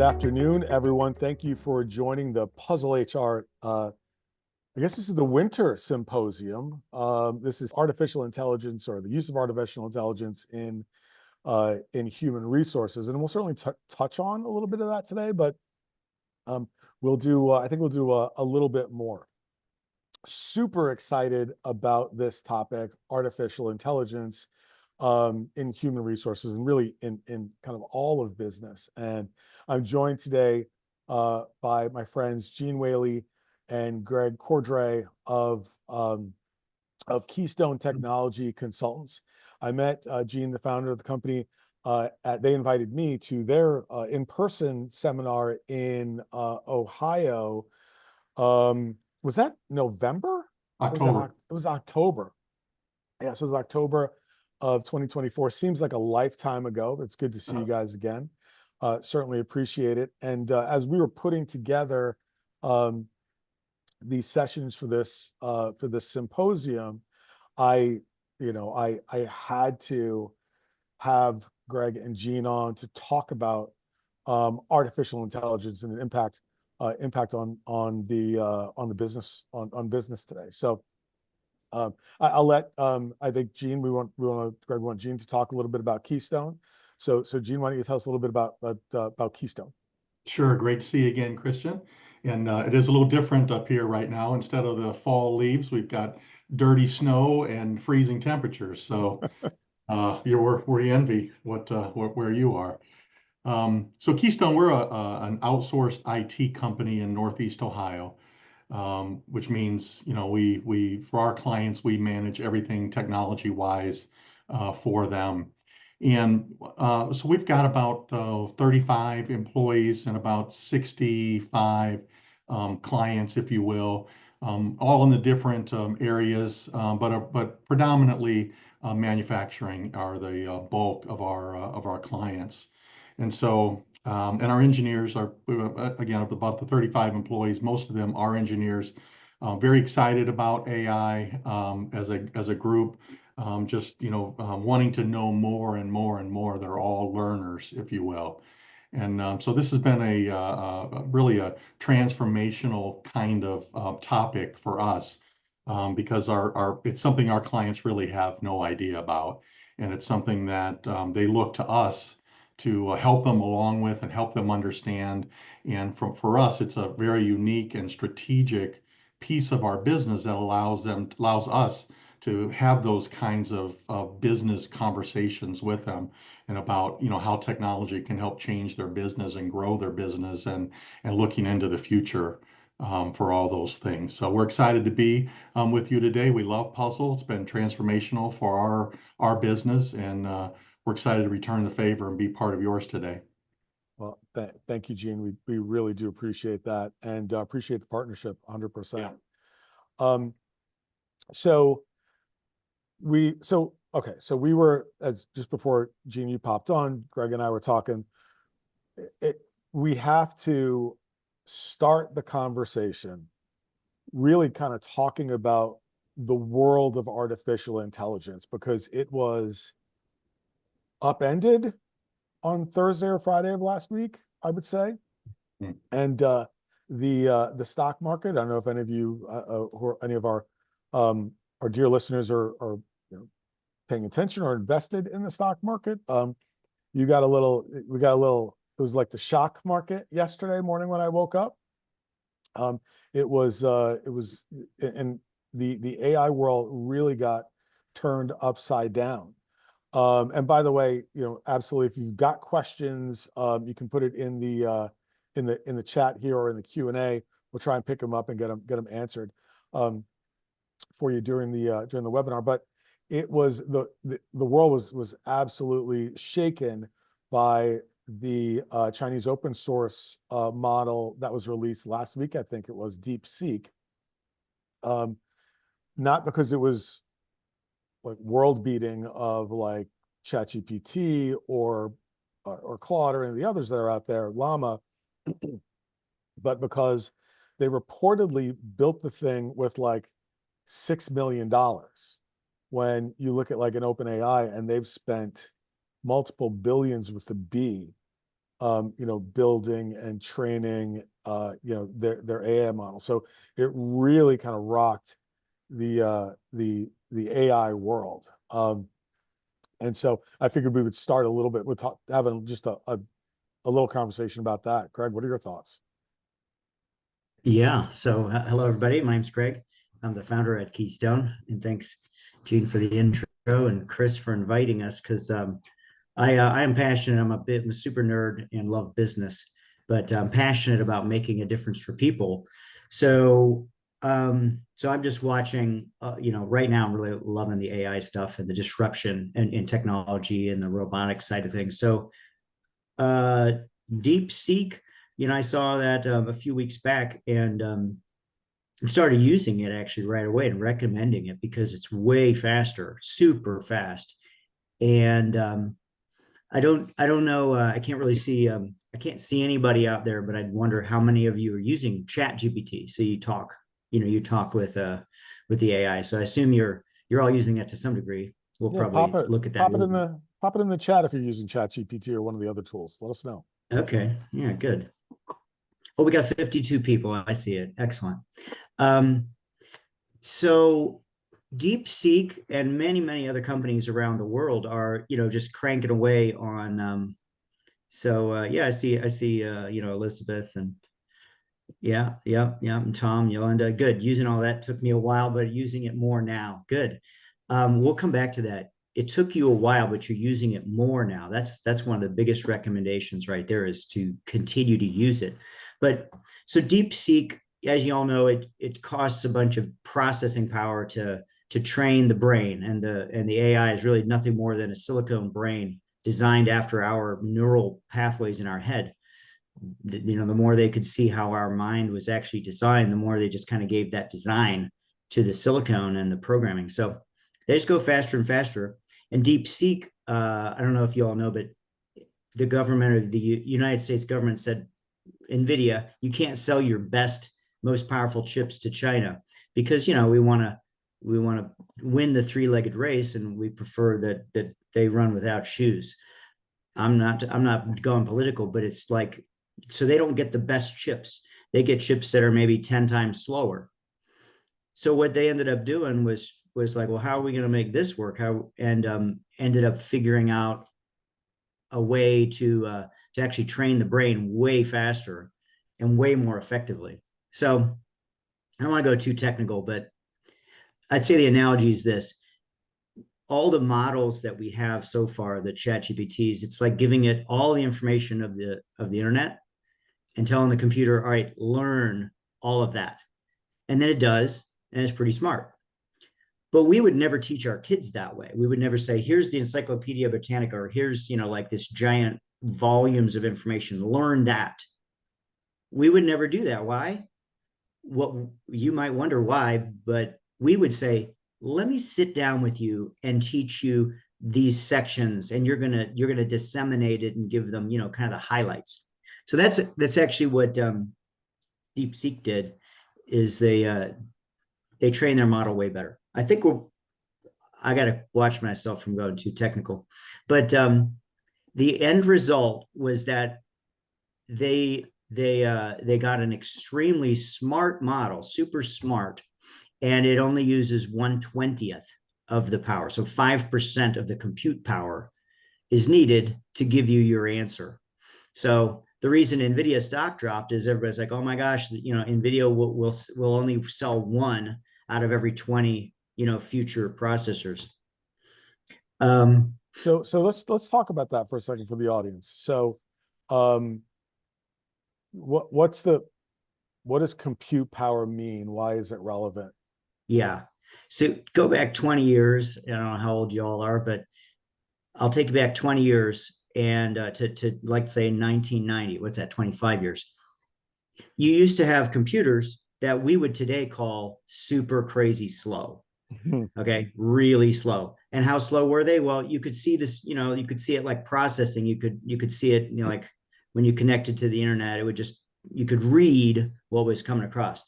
afternoon, everyone. Thank you for joining the PuzzleHR. I guess this is the winter symposium. This is artificial intelligence, or the use of artificial intelligence in human resources, and we'll certainly touch on a little bit of that today. But we'll do. I think we'll do a little bit more. Super excited about this topic, artificial intelligence in human resources, and really in kind of all of business. And I'm joined today by my friends Gene Whaley and Greg Cordray of Keystone Technology Consultants. I met Gene, the founder of the company. They invited me to their in-person seminar in Ohio. Was that November? October. It was October. Yeah, so it was October of 2024. Seems like a lifetime ago, but it's good to see you guys again. Certainly appreciate it. And as we were putting together these sessions for this symposium, I had to have Greg and Gene on to talk about artificial intelligence and an impact on the business on business today. So I'll let I think Gene, Greg, we want Gene to talk a little bit about Keystone. So Gene, why don't you tell us a little bit about Keystone? Sure, great to see you again, Christian. And it is a little different up here right now. Instead of the fall leaves, we've got dirty snow and freezing temperatures. So we envy where you are. So Keystone, we're an outsourced IT company in Northeast Ohio, which means we for our clients we manage everything technology wise for them. And so we've got about 35 employees and about 65 clients, if you will, all in the different areas, but predominantly manufacturing are the bulk of our clients. And so, and our engineers are, again, of about the 35 employees, most of them are engineers, very excited about AI as a group, wanting to know more and more and more. They're all learners, if you will. And so this has been really a transformational kind of topic for us, because it's something our clients really have no idea about. And it's something that they look to us to help them along with and help them understand. And for us, it's a very unique and strategic piece of our business that allows us to have those kinds of business conversations with them, and about how technology can help change their business and grow their business, and looking into the future for all those things. So we're excited to be with you today. We love Puzzle. It's been transformational for our business, and we're excited to return the favor and be part of yours today. Well, thank you, Gene. We really do appreciate that, and appreciate the partnership 100%. Yeah. So we were, as just before Gene, you popped on, Greg and I were talking. We have to start the conversation really kind of talking about the world of artificial intelligence, because it was upended on Thursday or Friday of last week, I would say. Mm. And the stock market, I don't know if any of you or any of our dear listeners are paying attention or invested in the stock market. We got a little, it was like the shock market yesterday morning when I woke up. It was and the AI world really got turned upside down. And by the way, absolutely, if you've got questions, you can put it in the chat here or in the Q&A. We'll try and pick them up and get them answered for you during the webinar. But it was the world was absolutely shaken by the Chinese open source model that was released last week. I think it was DeepSeek. Not because it was like world beating of like ChatGPT or Claude or any of the others that are out there, Llama, but because they reportedly built the thing with like $6 million. When you look at like an OpenAI, and they've spent multiple billions with the B building and training, their AI model. So it really kind of rocked the AI world. And so I figured we would start a little bit with having just a little conversation about that. Greg, what are your thoughts? Yeah. So, hello, everybody. My name's Greg. I'm the founder at Keystone. And thanks, Gene, for the intro and Chris for inviting us because I am passionate. I'm a super nerd and love business, but I'm passionate about making a difference for people. So, so I'm just watching, right now I'm really loving the AI stuff and the disruption in technology and the robotic side of things. So, uh, Deep Seek, I saw that a few weeks back and started using it actually right away and recommending it because it's way faster, super fast. And I don't know. I can't really see. I can't see anybody out there, but I'd wonder how many of you are using Chat GPT. So you talk with the AI. So I assume you're all using that to some degree. We'll Yeah, probably look at that. pop it in the chat if you're using Chat GPT or one of the other tools. Let us know. Okay. Yeah. Good. Oh, we got 52 people. I see it. Excellent. Um, so DeepSeek and many, many other companies around the world are, just cranking away on. Yeah, I see, Elizabeth and yeah, and Tom, Yolanda. Good. Using all that took me a while, but using it more now. Good. We'll come back to that. It took you a while, but you're using it more now. That's one of the biggest recommendations right there is to continue to use it. But so DeepSeek, as you all know, it costs a bunch of processing power to train the brain, and the AI is really nothing more than a silicone brain designed after our neural pathways in our head. The more they could see how our mind was actually designed, the more they just kind of gave that design to the silicone and the programming. So they just go faster and faster. And DeepSeek, I don't know if you all know, but the government of the United States government said, NVIDIA, you can't sell your best, most powerful chips to China because we want to win the three-legged race, and we prefer that they run without shoes. I'm not going political, but it's like, so they don't get the best chips. They get chips that are maybe 10 times slower. So what they ended up doing was like, well, how are we going to make this work? Ended up figuring out a way to actually train the brain way faster and way more effectively. So I don't want to go too technical, but I'd say the analogy is this. All the models that we have so far, the chat GPTs, it's like giving it all the information of the internet and telling the computer, all right, learn all of that. And then it does, and it's pretty smart. But we would never teach our kids that way. We would never say, here's the Encyclopedia Britannica, or here's, like this giant volumes of information, learn that. We would never do that. Why? What you might wonder why, but we would say, let me sit down with you and teach you these sections, and you're gonna disseminate it and give them, kind of the highlights. So that's actually what DeepSeek did, is they train their model way better. I think I got to watch myself from going too technical, but the end result was that they got an extremely smart model, super smart, and it only uses 1/20th of the power. So 5% of the compute power is needed to give you your answer. So the reason NVIDIA stock dropped is everybody's like, oh my gosh, NVIDIA will only sell one out of every 20, future processors. So let's talk about that for a second for the audience. So what does compute power mean? Why is it relevant? Yeah. So go back 20 years. I don't know how old you all are, but I'll take you back 20 years and to like say 1990. What's that? 25 years. You used to have computers that we would today call super crazy slow. Okay, really slow. And how slow were they? Well, you could see this, you could see it like processing. You could see it, like when you connected to the internet, you could read what was coming across.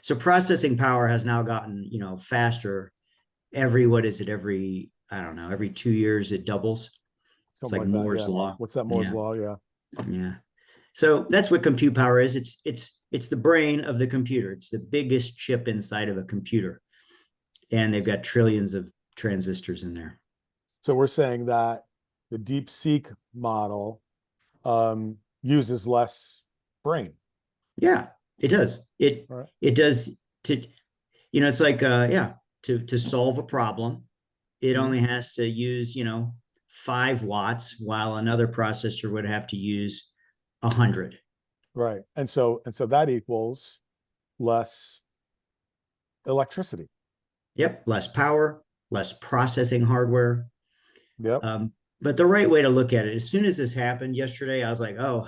So processing power has now gotten, faster. Every, I don't know, every 2 years it doubles. It's Something like like that, Moore's yeah. law. What's that Moore's Yeah. law? Yeah. Yeah. So that's what compute power is. It's the brain of the computer. It's the biggest chip inside of a computer. And they've got trillions of transistors in there. So we're saying that the DeepSeek model uses less brain. Yeah, it does. Right. It does it's like to solve a problem, it only has to use 5 watts, while another processor would have to use 100. Right. And so that equals less electricity. Yep, less power, less processing hardware. Yep. But the right way to look at it, as soon as this happened yesterday, I was like, oh,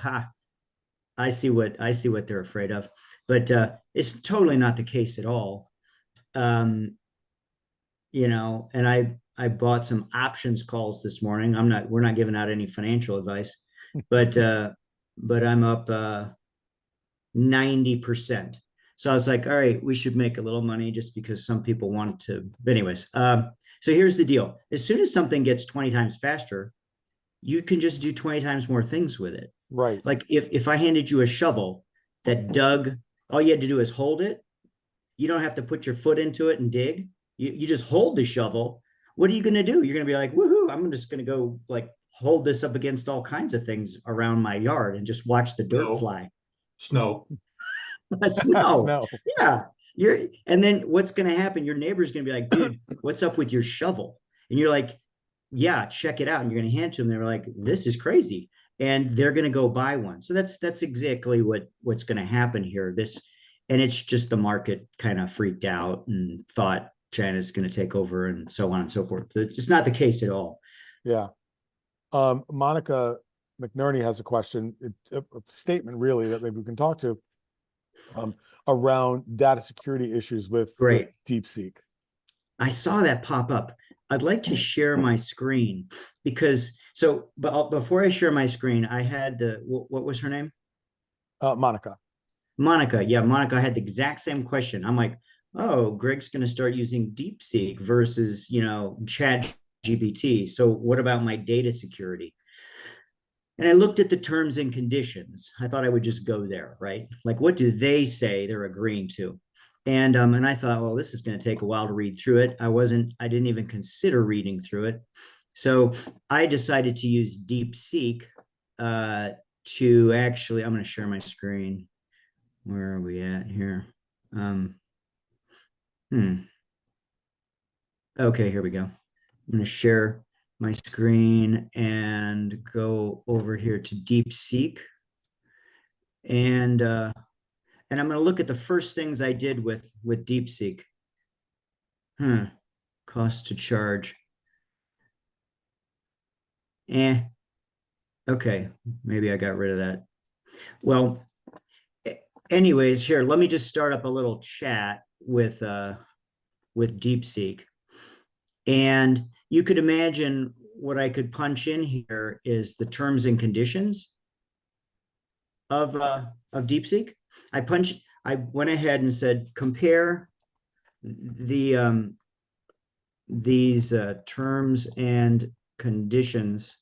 I see what they're afraid of. But it's totally not the case at all. And I bought some options calls this morning. We're not giving out any financial advice, but I'm up 90%. So I was like, all right, we should make a little money just because some people want to. But anyways, so here's the deal. As soon as something gets 20 times faster, you can just do 20 times more things with it. Right. Like if I handed you a shovel that dug, all you had to do is hold it. You don't have to put your foot into it and dig. You just hold the shovel. What are you going to do? You're going to be like, woohoo, I'm just going to go like hold this up against all kinds of things around my yard and just watch the dirt fly. Snow. Snow. Snow. Yeah. And then what's going to happen? Your neighbor's going to be like, dude, what's up with your shovel? And you're like, yeah, check it out. And you're going to hand to them. They're like, this is crazy. And they're going to go buy one. So that's exactly what's going to happen here. And it's just the market kind of freaked out and thought China's going to take over and so on and so forth. It's just not the case at all. Yeah. Monica McNerney has a question, a statement really that maybe we can talk to around data security issues with DeepSeek. I saw that pop up. I'd like to share my screen but before I share my screen, I had what was her name? Monica. Yeah, Monica had the exact same question. I'm like, oh, Greg's going to start using DeepSeek versus, Chat GPT. So what about my data security? And I looked at the terms and conditions. I thought I would just go there, right? Like, what do they say they're agreeing to? And I thought, well, this is going to take a while to read through it. I didn't even consider reading through it. So I decided to use DeepSeek to actually, I'm going to share my screen. Where are we at here? Okay, here we go. I'm going to share my screen and go over here to DeepSeek. And I'm going to look at the first things I did with DeepSeek. Cost to charge. Okay, maybe I got rid of that. Well, anyways, here, let me just start up a little chat with DeepSeek. And you could imagine what I could punch in here is the terms and conditions of DeepSeek. I went ahead and said, compare these terms and conditions,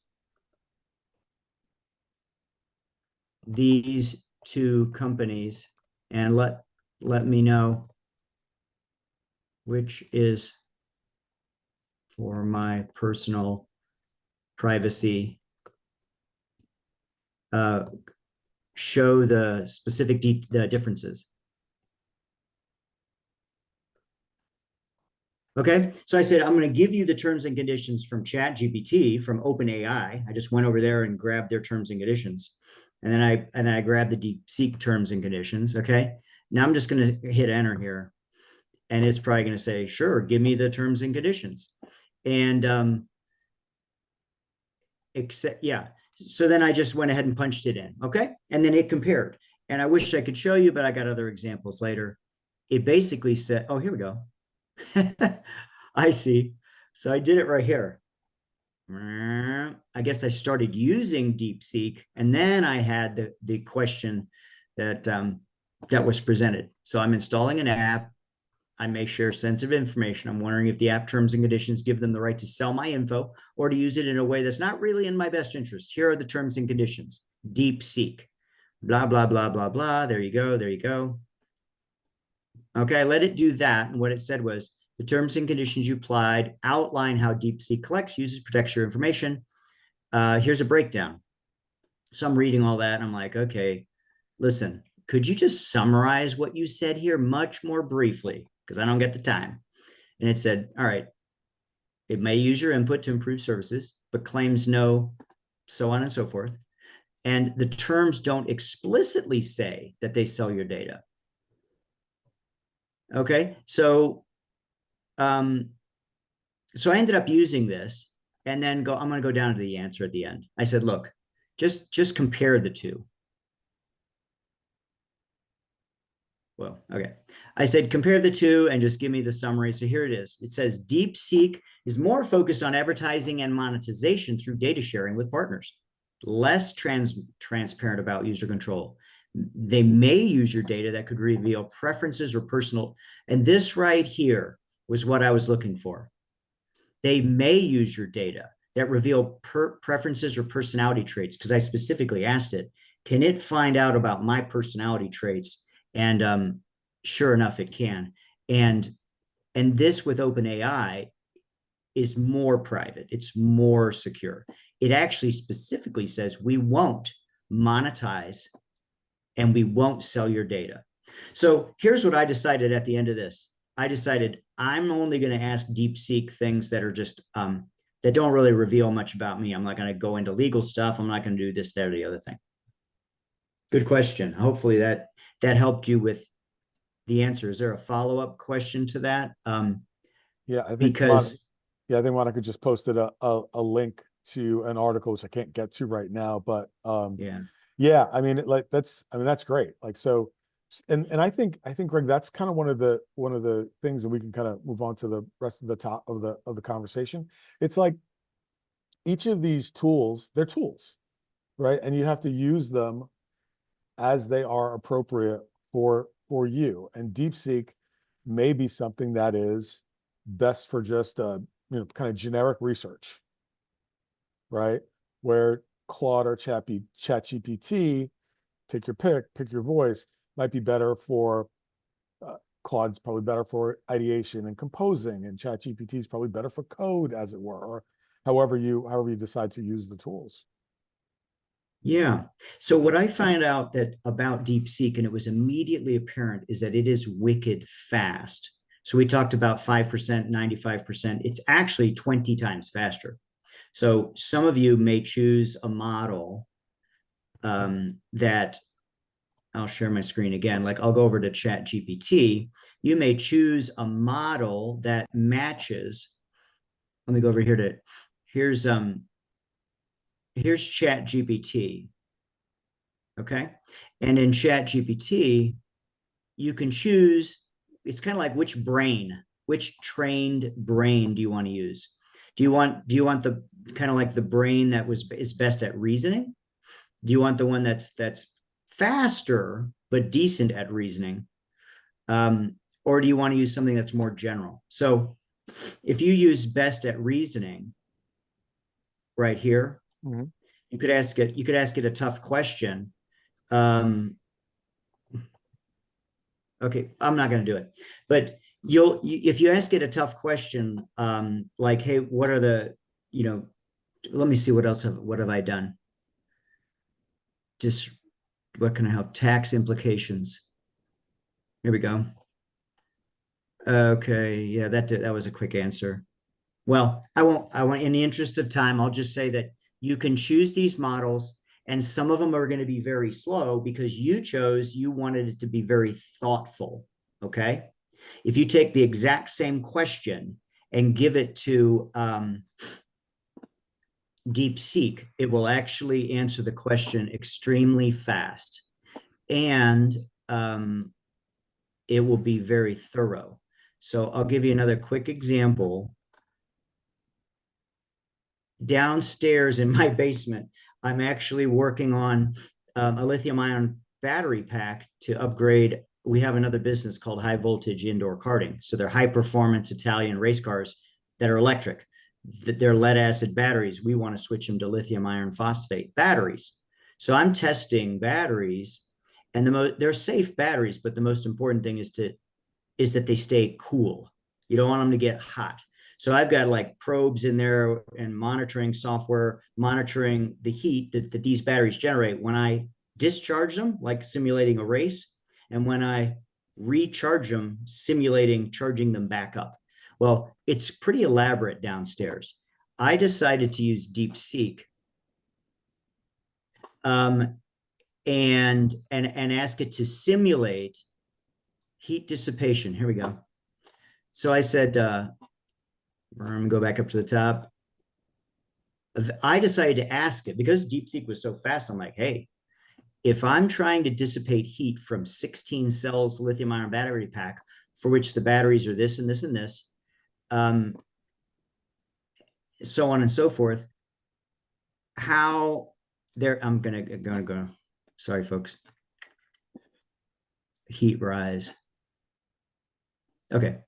these two companies, and let me know which is for my personal privacy. Show the specific the differences. Okay, so I said, I'm going to give you the terms and conditions from ChatGPT, from OpenAI. I just went over there and grabbed their terms and conditions. And then I grabbed the DeepSeek terms and conditions. Okay, now I'm just going to hit enter here. And it's probably going to say, sure, give me the terms and conditions. And so then I just went ahead and punched it in. Okay, and then it compared. And I wish I could show you, but I got other examples later. It basically said, oh, here we go. I see. So I did it right here. I guess I started using DeepSeek, and then I had the question that was presented. So I'm installing an app. I may share sensitive information. I'm wondering if the app terms and conditions give them the right to sell my info or to use it in a way that's not really in my best interest. Here are the terms and conditions. DeepSeek, blah, blah, blah, blah, blah. There you go. There you go. Okay, I let it do that. And what it said was the terms and conditions you applied outline how DeepSeek collects, uses, protects your information. Here's a breakdown. So I'm reading all that. And I'm like, okay, listen, could you just summarize what you said here much more briefly? Because I don't get the time. And it said, all right, it may use your input to improve services, but claims no, so on and so forth. And the terms don't explicitly say that they sell your data. Okay, so I ended up using this and then I'm going to go down to the answer at the end. I said, look, just compare the two. Well, okay. I said, compare the two and just give me the summary. So here it is. It says DeepSeek is more focused on advertising and monetization through data sharing with partners, less transparent about user control. They may use your data that could reveal preferences or personal. And this right here was what I was looking for. They may use your data that reveal preferences or personality traits, because I specifically asked it, can it find out about my personality traits? And sure enough, it can. And this with OpenAI is more private. It's more secure. It actually specifically says we won't monetize and we won't sell your data. So here's what I decided at the end of this. I decided I'm only going to ask DeepSeek things that are just that don't really reveal much about me. I'm not going to go into legal stuff. I'm not going to do this, that, or the other thing. Good question. Hopefully that helped you with the answer. Is there a follow-up question to that? Yeah, I think Because I think Monica just posted a link to an article which I can't get to right now, but yeah, I mean, that's great. Like, so, and I think Greg, that's kind of one of the things, and we can kind of move on to the rest of the top of the conversation. It's like each of these tools, they're tools, right? And you have to use them as they are appropriate for you. And DeepSeek may be something that is best for just kind of generic research, right? Where Claude or ChatGPT, take your pick your voice, might be better for Claude's probably better for ideation and composing, and ChatGPT is probably better for code, as it were, or however you decide to use the tools. yeah. So what I find out that about DeepSeek, and it was immediately apparent, is that it is wicked fast. So we talked about 5%, 95%. It's actually 20 times faster. So some of you may choose a model that I'll share my screen again. Like I'll go over to ChatGPT. You may choose a model that matches. Let me go over here to here's ChatGPT. Okay. And in ChatGPT, you can choose, it's kind of like which trained brain do you want to use? Do you want the kind of like the brain that is best at reasoning? Do you want the one that's faster but decent at reasoning? Or do you want to use something that's more general? So if you use best at reasoning right here, you could ask it a tough question. Okay, I'm not going to do it, but if you ask it a tough question, like, hey, what are the, let me see what have I done? Just what can I help? Tax implications. Here we go. Okay, yeah, that was a quick answer. Well, I won't, in the interest of time, I'll just say that you can choose these models, and some of them are going to be very slow because you wanted it to be very thoughtful. Okay. If you take the exact same question and give it to DeepSeek, it will actually answer the question extremely fast, and it will be very thorough. So I'll give you another quick example. Downstairs in my basement, I'm actually working on a lithium-ion battery pack to upgrade. We have another business called High Voltage Indoor Karting. So they're high-performance Italian race cars that are electric. They're lead-acid batteries. We want to switch them to lithium iron phosphate batteries. So I'm testing batteries, and they're safe batteries, but the most important thing is that they stay cool. You don't want them to get hot. So I've got like probes in there and monitoring software, monitoring the heat that these batteries generate when I discharge them, like simulating a race, and when I recharge them, simulating charging them back up. Well, it's pretty elaborate downstairs. I decided to use DeepSeek and ask it to simulate heat dissipation. Here we go. So I said, I'm gonna go back up to the top. I decided to ask it because DeepSeek was so fast. I'm like, hey, if I'm trying to dissipate heat from 16 cells lithium ion battery pack, for which the batteries are this and this and this, so on and so forth, how there, I'm gonna go, sorry, folks. Heat rise. Okay.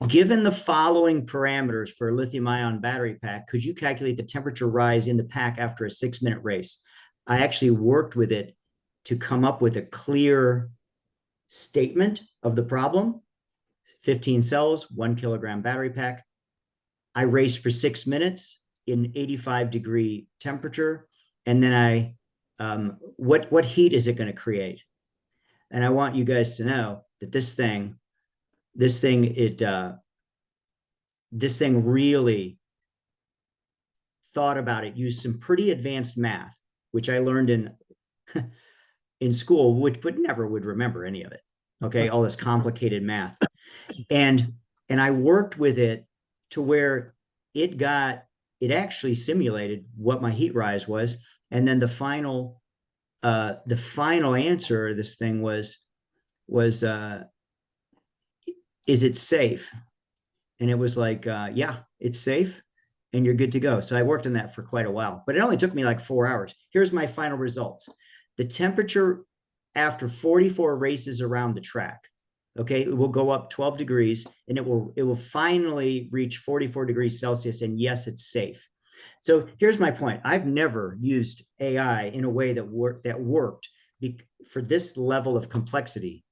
Given the following parameters for a lithium ion battery pack, could you calculate the temperature rise in the pack after a 6-minute race? I actually worked with it to come up with a clear statement of the problem. 15 cells, 1 kilogram battery pack. I raced for 6 minutes in 85-degree temperature. And then what heat is it going to create? And I want you guys to know that this thing really thought about it, used some pretty advanced math, which I learned in school, but never would remember any of it. Okay, all this complicated math, and I worked with it to where it actually simulated what my heat rise was, and then the final answer of this thing was is it safe? And it was like, yeah, it's safe and you're good to go. So I worked on that for quite a while, but it only took me like 4 hours. Here's my final results. The temperature after 44 races around the track, okay, it will go up 12 degrees and it will finally reach 44 degrees Celsius. And yes, it's safe. So here's my point. I've never used AI in a way that worked for this level of complexity.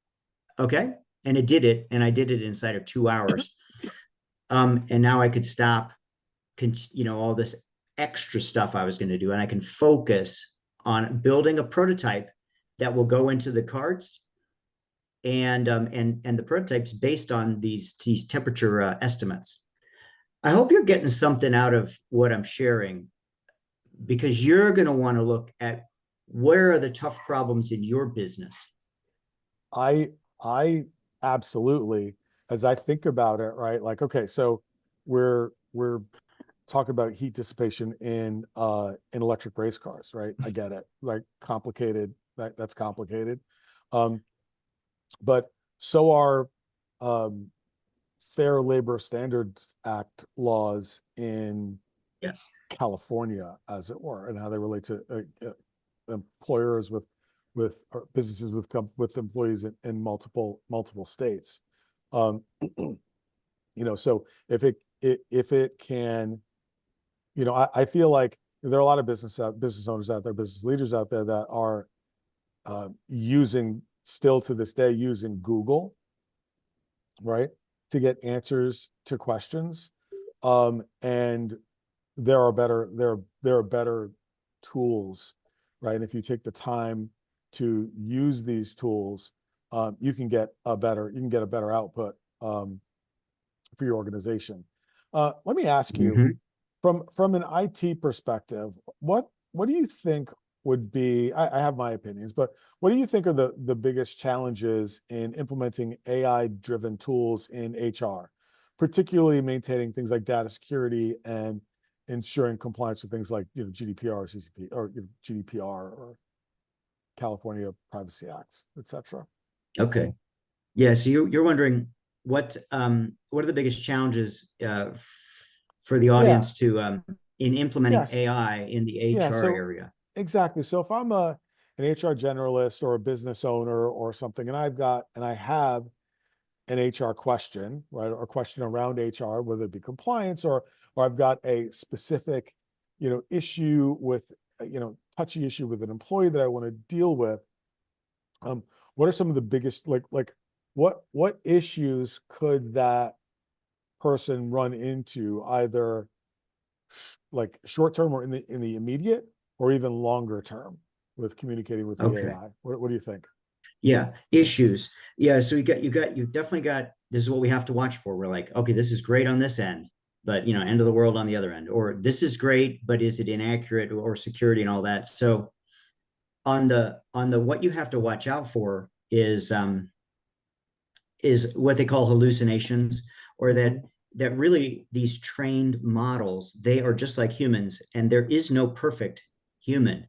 Okay. And it did it. And I did it inside of 2 hours. And now I could stop, all this extra stuff I was going to do. And I can focus on building a prototype that will go into the carts and the prototypes based on these temperature estimates. I hope you're getting something out of what I'm sharing, because you're going to want to look at where are the tough problems in your business. I absolutely, as I think about it, right? Like, okay, so we're talking about heat dissipation in electric race cars, right? I get it, like complicated, that's complicated. But so are Fair Labor Standards Act laws in Yes. California, as it were, and how they relate to employers with or businesses with employees in multiple states. So if it can, I feel like there are a lot of business owners out there, business leaders out there that are still to this day using Google, right, to get answers to questions. And there are better tools, right? And if you take the time to use these tools, you can get a better output for your organization. Let me ask you, from an IT perspective, what do you think would be, I have my opinions, but what do you think are the biggest challenges in implementing AI-driven tools in HR, particularly maintaining things like data security and ensuring compliance with things like GDPR or CCP or GDPR or California Privacy Acts, et cetera? Okay. Yeah. So you're wondering what are the biggest challenges for the audience to in implementing AI in the HR area? Exactly. So if I'm an HR generalist or a business owner or something, and I have an HR question, right, or question around HR, whether it be compliance or I've got a specific, issue with, touchy issue with an employee that I want to deal with, what are some of the biggest, what issues could that person run into, either like short term or in the immediate, or even longer term, with communicating with the Okay. AI? What do you think? Yeah, issues. Yeah, so you've definitely got, this is what we have to watch for. We're like, okay, this is great on this end, but end of the world on the other end, or this is great, but is it inaccurate, or security and all that. So on the what you have to watch out for is what they call hallucinations, or that really these trained models, they are just like humans, and there is no perfect human.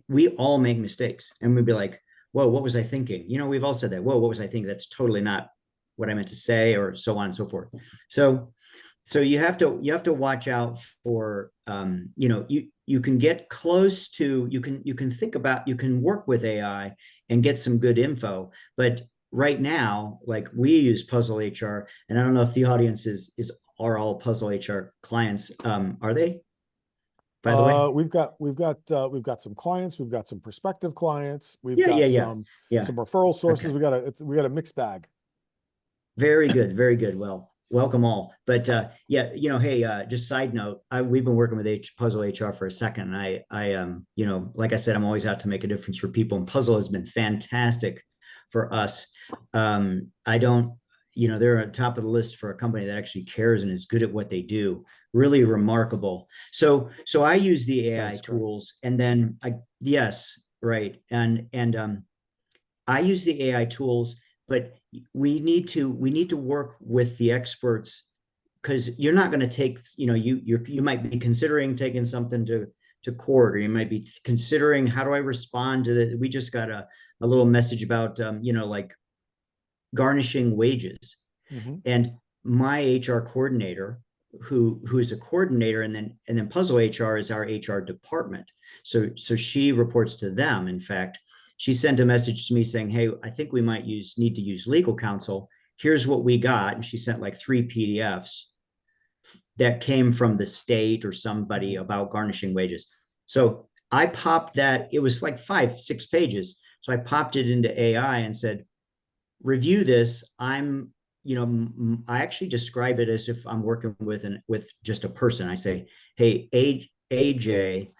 We all make mistakes, and we'd be like, whoa, what was I thinking? We've all said that. Whoa, what was I thinking? That's totally not what I meant to say, or so on and so forth. So you have to watch out for, you can get close to, you can think about, you can work with AI and get some good info. But right now, like, we use PuzzleHR, and I don't know if the audience are all PuzzleHR clients. Are they? By the way, We've got some clients, we've got some prospective clients, we've yeah, got yeah. some referral sources. Okay. We got a mixed bag. Very good, very good. Well, welcome all. But yeah, hey, just side note, we've been working with PuzzleHR for a second, and like I said, I'm always out to make a difference for people, and Puzzle has been fantastic for us. I don't, they're on top of the list for a company that actually cares and is good at what they do. Really remarkable. So I use the AI tools, and then yes, right, and I use the AI tools, but we need to work with the experts, because you're not going to take, you might be considering taking something to court, or you might be considering, how do I respond to that? We just got a little message about, like garnishing wages. And my HR coordinator, who is a coordinator, and then PuzzleHR is our HR department. So she reports to them. In fact, she sent a message to me saying, hey, I think we might need to use legal counsel. Here's what we got. And she sent like 3 PDFs that came from the state or somebody about garnishing wages. So I popped that. It was like 5-6 pages. So I popped it into AI and said, review this. I actually describe it as if I'm working with just a person. I say, hey, AJ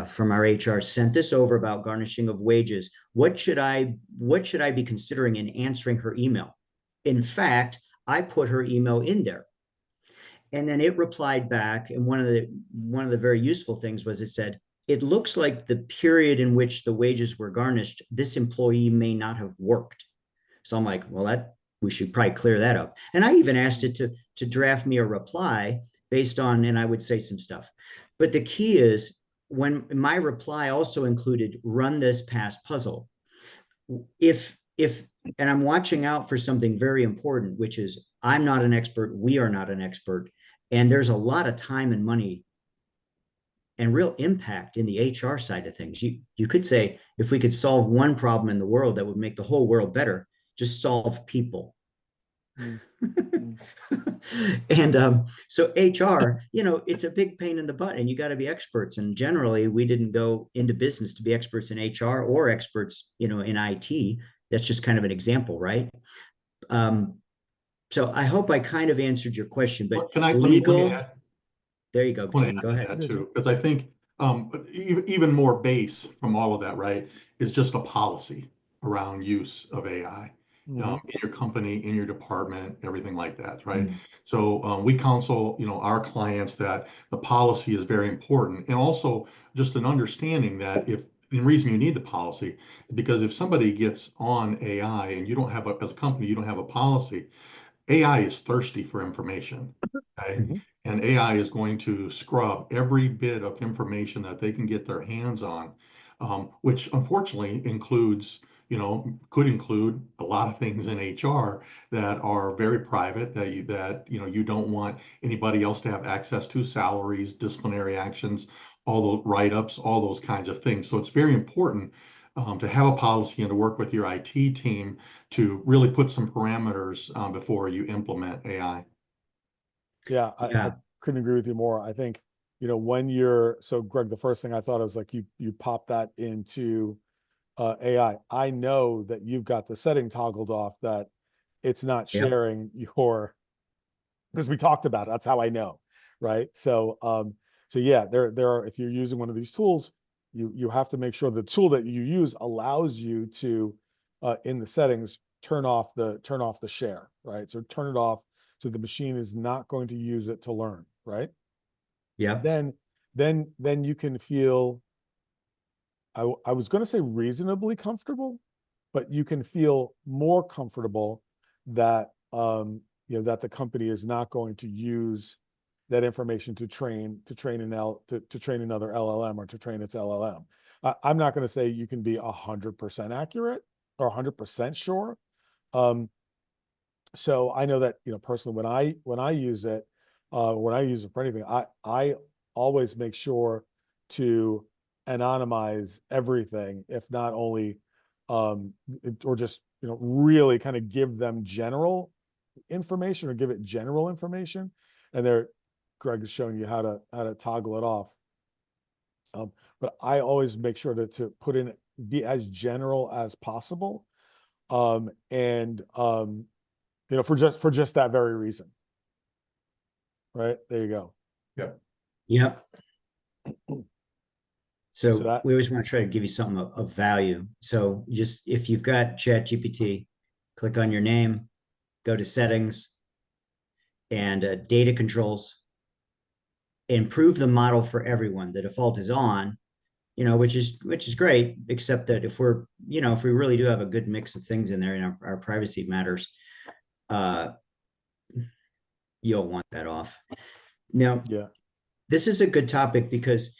from our HR sent this over about garnishing of wages. What should I be considering in answering her email? In fact, I put her email in there, and then it replied back. And one of the very useful things was, it said, it looks like the period in which the wages were garnished, this employee may not have worked. So I'm like, well, we should probably clear that up. And I even asked it to draft me a reply based on, and I would say some stuff. But the key is, when my reply also included, run this past Puzzle. And I'm watching out for something very important, which is, I'm not an expert. We are not an expert. And there's a lot of time and money and real impact in the HR side of things. You could say, if we could solve one problem in the world that would make the whole world better, just solve people. And so HR, it's a big pain in the butt, and you got to be experts. And generally, we didn't go into business to be experts in HR or experts, in IT. That's just kind of an example, right? So I hope I kind of answered your question, but legal. Let me add, there you go, Gene, go ahead. too, because I think even more base from all of that, right, is just a policy around use of AI. In your company, in your department, everything like that, right? So we counsel, our clients that the policy is very important, and also just an understanding that the reason you need the policy, because if somebody gets on AI and you don't have as a company, you don't have a policy, AI is thirsty for information, okay? And AI is going to scrub every bit of information that they can get their hands on, which unfortunately could include a lot of things in HR that are very private, that you don't want anybody else to have access to: salaries, disciplinary actions, all the write-ups, all those kinds of things. So it's very important to have a policy and to work with your IT team to really put some parameters before you implement AI. Yeah, I couldn't agree with you more. I think when you're, so Greg, the first thing I thought was like, you pop that into AI. I know that you've got the setting toggled off that it's not Yep. sharing your, because we talked about it. That's how I know, right? So, so yeah, there are, if you're using one of these tools, you have to make sure the tool that you use allows you to, in the settings, turn off the share, right? So turn it off so the machine is not going to use it to learn, right? Yep. Then you can feel, I was going to say reasonably comfortable, but you can feel more comfortable that that the company is not going to use that information to train another LLM or to train its LLM. I'm not going to say you can be 100% accurate or 100% sure. So I know that personally when I use it for anything, I always make sure to anonymize everything, if not only or just really kind of give them general information or give it general information. And there, Greg is showing you how to toggle it off. But I always make sure to put in, be as general as possible. And for just that very reason. Right, there you go. Yep. So So that, we always want to try to give you something of value. So just if you've got ChatGPT, click on your name, go to settings and data controls, improve the model for everyone. The default is on, which is great, except that if we really do have a good mix of things in there and our privacy matters, you'll want that off. Now, yeah. this is a good topic because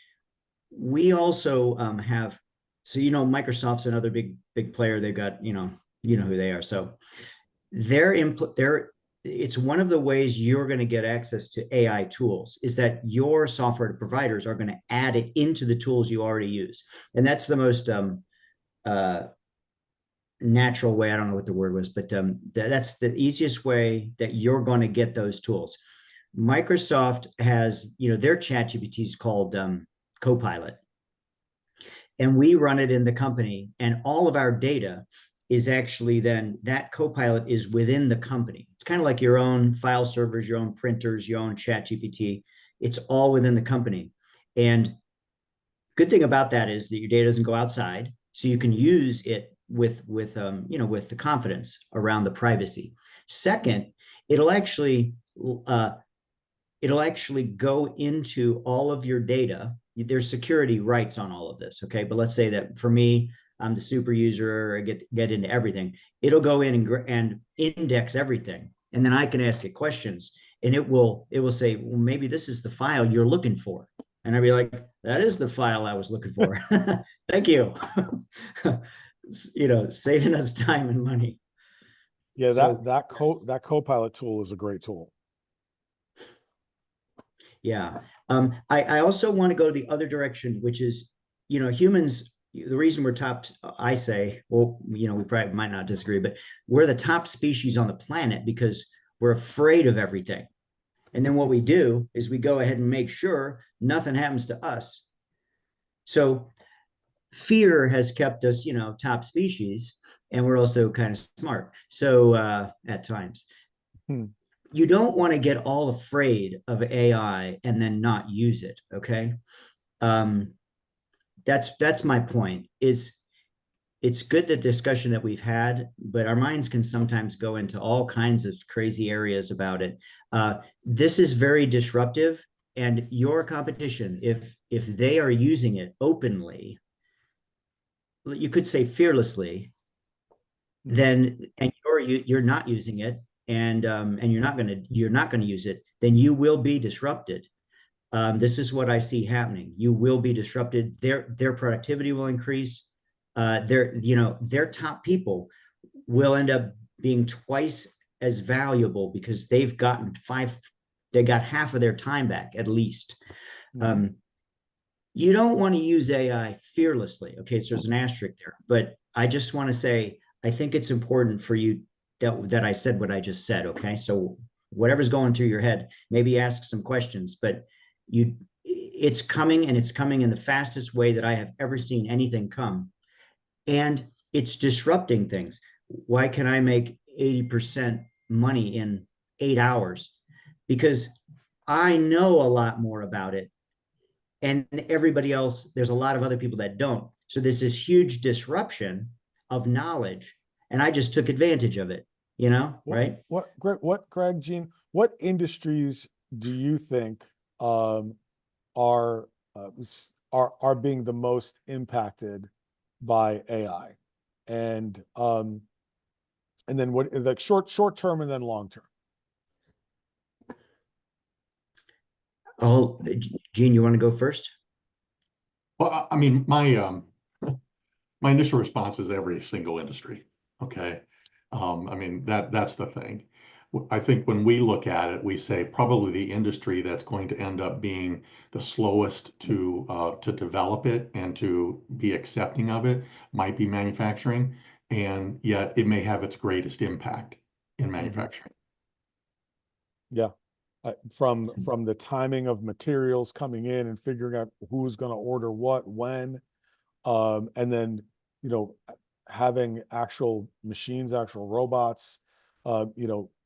we also have, so Microsoft's another big player. They've got who they are. So it's one of the ways you're going to get access to AI tools is that your software providers are going to add it into the tools you already use, and that's the most natural way. I don't know what the word was, but that's the easiest way that you're going to get those tools. Microsoft has, their ChatGPT is called Copilot, and we run it in the company, and all of our data is actually then that Copilot is within the company. It's kind of like your own file servers, your own printers, your own ChatGPT. It's all within the company. And good thing about that is that your data doesn't go outside, so you can use it with the confidence around the privacy. Second, it'll actually go into all of your data. There's security rights on all of this, okay? But let's say that for me, I'm the super user, I get into everything. It'll go in and index everything, and then I can ask it questions, and it will say, well, maybe this is the file you're looking for, and I'd be like, that is the file I was looking for. Thank you. Saving us time and money. Yeah, So, that Copilot tool is a great tool. Yeah. I also want to go the other direction, which is, humans, the reason we're top, I say, well, we probably might not disagree, but we're the top species on the planet because we're afraid of everything. And then what we do is we go ahead and make sure nothing happens to us. So fear has kept us, top species, and we're also kind of smart. So at times. You don't want to get all afraid of AI and then not use it. Okay. That's my point. It's good, the discussion that we've had, but our minds can sometimes go into all kinds of crazy areas about it. This is very disruptive, and your competition, if they are using it openly, you could say fearlessly, then, and you're not using it, and you're not going to use it, then you will be disrupted. This is what I see happening. You will be disrupted. Their productivity will increase. Their top people will end up being twice as valuable because they got half of their time back at least. You don't want to use AI fearlessly. Okay, so there's an asterisk there, but I just want to say, I think it's important for you that I said what I just said. Okay, so whatever's going through your head, maybe ask some questions, but it's coming, and it's coming in the fastest way that I have ever seen anything come. And it's disrupting things. Why can I make 80% money in 8 hours? Because I know a lot more about it. And everybody else, there's a lot of other people that don't. So there's this huge disruption of knowledge. And I just took advantage of it, right? Greg, Gene, what industries do you think are being the most impacted by AI? And then what, like short term and then long term? Oh, Gene, you want to go first? Well, I mean, my initial response is every single industry. Okay. I mean, that's the thing. I think when we look at it, we say probably the industry that's going to end up being the slowest to develop it and to be accepting of it might be manufacturing, and yet it may have its greatest impact in manufacturing. Yeah. From the timing of materials coming in and figuring out who's going to order what, when, and then, having actual machines, actual robots,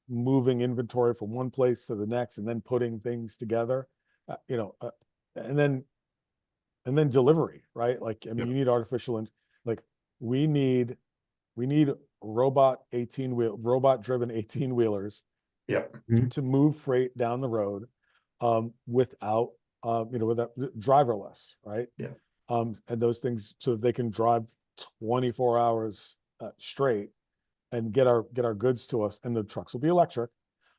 moving inventory from one place to the next, and then putting things together, and then delivery, right? Like, I mean, Yep. you need artificial, and like we need robot driven 18-wheelers Yep. to move freight down the road, without driverless, right? Yeah. And those things so that they can drive 24 hours straight and get our goods to us, and the trucks will be electric,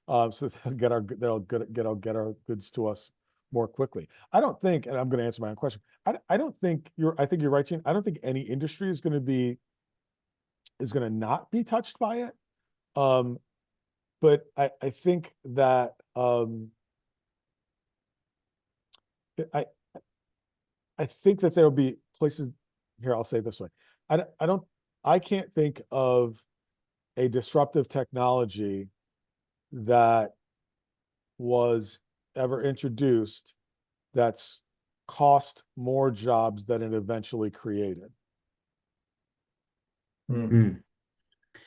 so they'll get our goods to us more quickly. I don't think, and I'm going to answer my own question. I think you're right, Gene. I don't think any industry is going to not be touched by it. But I think that I think that there'll be places here. I'll say it this way. I can't think of a disruptive technology that was ever introduced that's cost more jobs than it eventually created. Mm.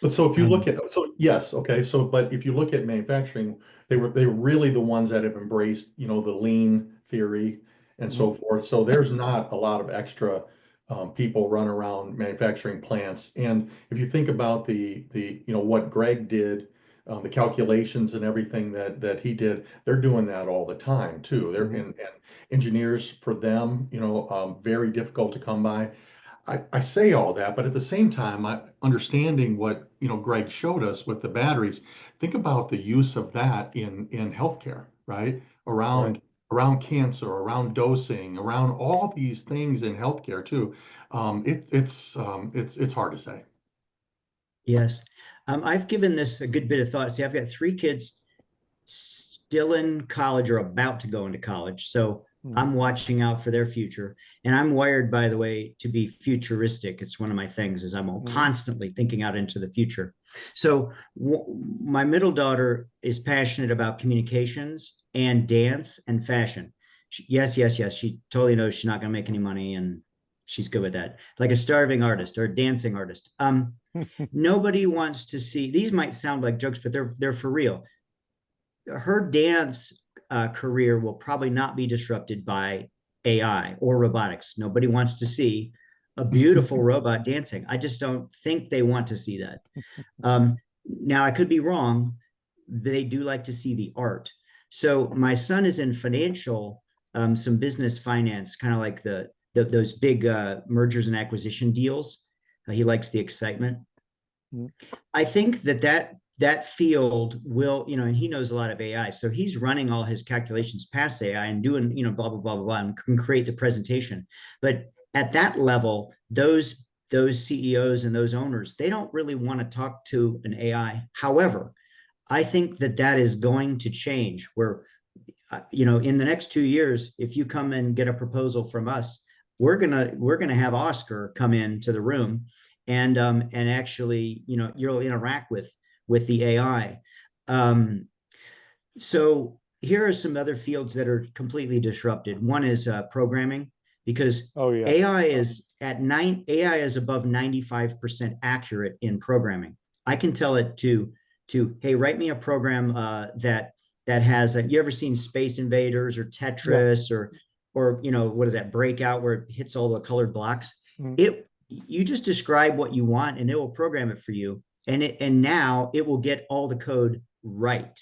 But so if you look at, so yes, okay, so but if you look at manufacturing, they were really the ones that have embraced, the lean theory and so forth. So there's not a lot of extra people run around manufacturing plants. And if you think about the what Greg did, the calculations and everything that he did, they're doing that all the time too. They're and engineers for them, very difficult to come by. I say all that, but at the same time, understanding what Greg showed us with the batteries, think about the use of that in healthcare, right? Right. Around cancer, around dosing, around all these things in healthcare too. It's hard to say. Yes. I've given this a good bit of thought. See, I've got 3 kids still in college or about to go into college. So I'm watching out for their future. And I'm wired, by the way, to be futuristic. It's one of my things is I'm constantly thinking out into the future. So my middle daughter is passionate about communications and dance and fashion. Yes. She totally knows she's not going to make any money, and she's good with that. Like a starving artist or a dancing artist. Nobody wants to see, these might sound like jokes, but they're for real. Her dance career will probably not be disrupted by AI or robotics. Nobody wants to see a beautiful robot dancing. I just don't think they want to see that. Now, I could be wrong. They do like to see the art. So my son is in financial, some business finance, kind of like those big mergers and acquisition deals. He likes the excitement. I think that field will, and he knows a lot of AI. So he's running all his calculations past AI and doing, blah, blah, blah, blah, blah, and can create the presentation. But at that level, those CEOs and those owners, they don't really want to talk to an AI. However, I think that is going to change where, in the next 2 years, if you come and get a proposal from us, we're gonna have Oscar come into the room and actually, you'll interact with the AI. So here are some other fields that are completely disrupted. One is programming, because Oh yeah. AI is AI is above 95% accurate in programming. I can tell it hey, write me a program that has you ever seen Space Invaders or Tetris or what is that, Breakout, where it hits all the colored blocks? Mhm. You just describe what you want and it will program it for you. And now it will get all the code right.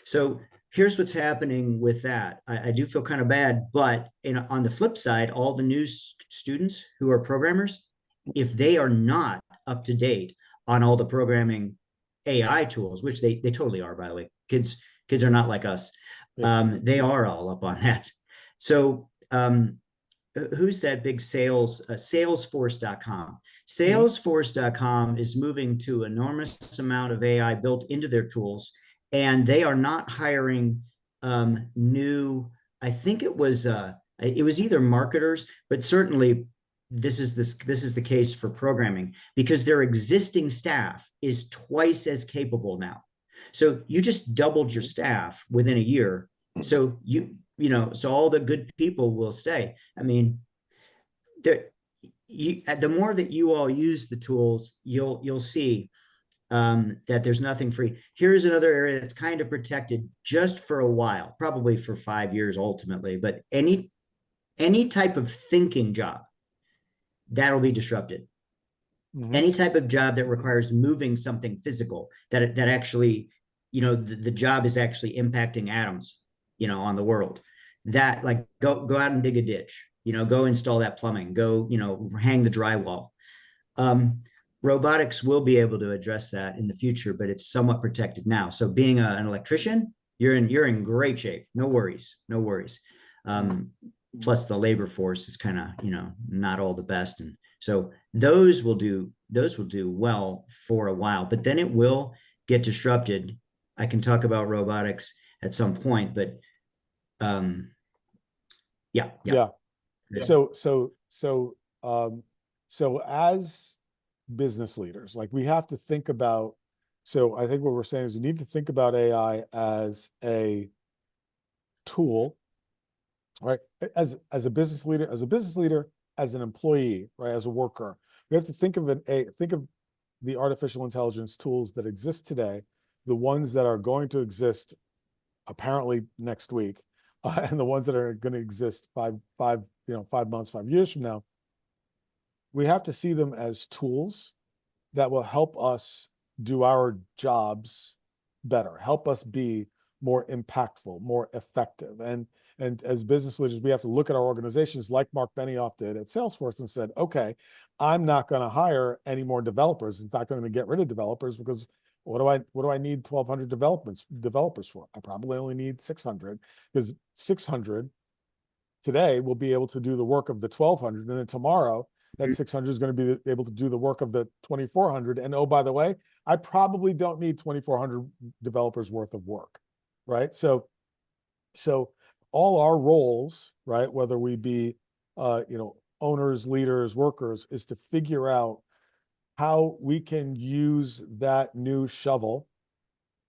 So here's what's happening with that. I do feel kind of bad, but on the flip side, all the new students who are programmers, if they are not up to date on all the programming AI tools, which they totally are, by the way, kids are not like us. They are all up on that. So who's that big Salesforce.com? Salesforce.com is moving to enormous amount of AI built into their tools, and they are not hiring new. I think it was either marketers, but certainly this is the case for programming, because their existing staff is twice as capable now. So you just doubled your staff within a year. So so all the good people will stay. I mean, the more that you all use the tools, you'll see that there's nothing free. Here's another area that's kind of protected just for a while, probably for 5 years ultimately, but any type of thinking job that'll be disrupted. Any type of job that requires moving something physical, that actually, the job is actually impacting atoms, on the world, that, like, go out and dig a ditch, go install that plumbing, go, hang the drywall. Robotics will be able to address that in the future, but it's somewhat protected now. So being an electrician, you're in great shape. No worries. Plus the labor force is kind of, not all the best. And so those will do well for a while, but then it will get disrupted. I can talk about robotics at some point, but yeah. So as business leaders, like, we have to think about, so I think what we're saying is we need to think about AI as a tool, right? As a business leader, as an employee, right? As a worker, we have to think of the artificial intelligence tools that exist today, the ones that are going to exist apparently next week, and the ones that are going to exist 5 months, 5 years from now. We have to see them as tools that will help us do our jobs better, help us be more impactful, more effective. And as business leaders, we have to look at our organizations like Mark Benioff did at Salesforce and said, okay, I'm not going to hire any more developers. In fact, I'm going to get rid of developers, because what do I need 1,200 developers for? I probably only need 600, because 600 today will be able to do the work of the 1,200, and then tomorrow that 600 is going to be able to do the work of the 2,400. And oh, by the way, I probably don't need 2,400 developers worth of work, right? So all our roles, right, whether we be, owners, leaders, workers, is to figure out how we can use that new shovel,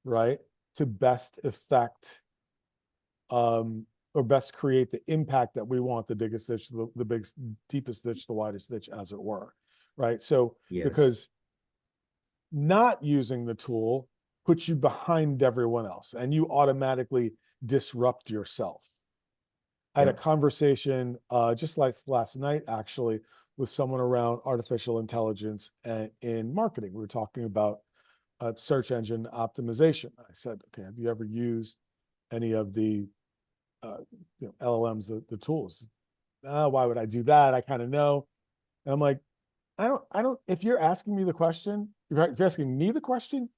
right, to best affect, or best create the impact that we want, the biggest ditch, the biggest, deepest ditch, the widest ditch, as it were, right? So, Yes. Because not using the tool puts you behind everyone else, and you automatically disrupt yourself. I had a conversation just like last night, actually, with someone around artificial intelligence in marketing. We were talking about search engine optimization. I said, okay, have you ever used any of the LLMs, the tools? Why would I do that? I kind of know. And I'm like, I don't, if you're asking me the question, if you're asking me the question,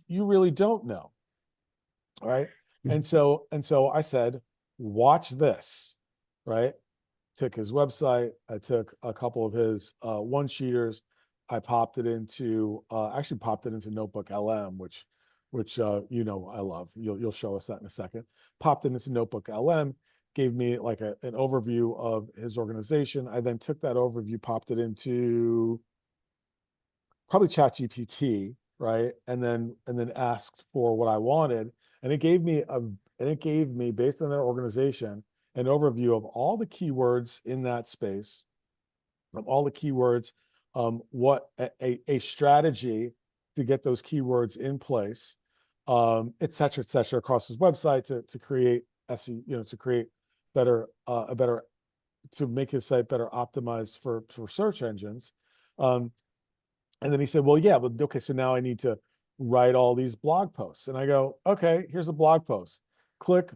you really don't know. All right. And so I said, watch this, right? Took his website. I took a couple of his one-sheeters. I popped it into, actually popped it into Notebook LM, which I love. You'll show us that in a second. Popped it into Notebook LM, gave me like an overview of his organization. I then took that overview, popped it into probably ChatGPT, right? And then asked for what I wanted. and it gave me based on their organization an overview of all the keywords in that space, of all the keywords, what a strategy to get those keywords in place, et cetera, across his website to create SEO, to create better, to make his site better optimized for search engines. And then he said, well, yeah, but okay, so now I need to write all these blog posts. And I go, okay, here's a blog post. Click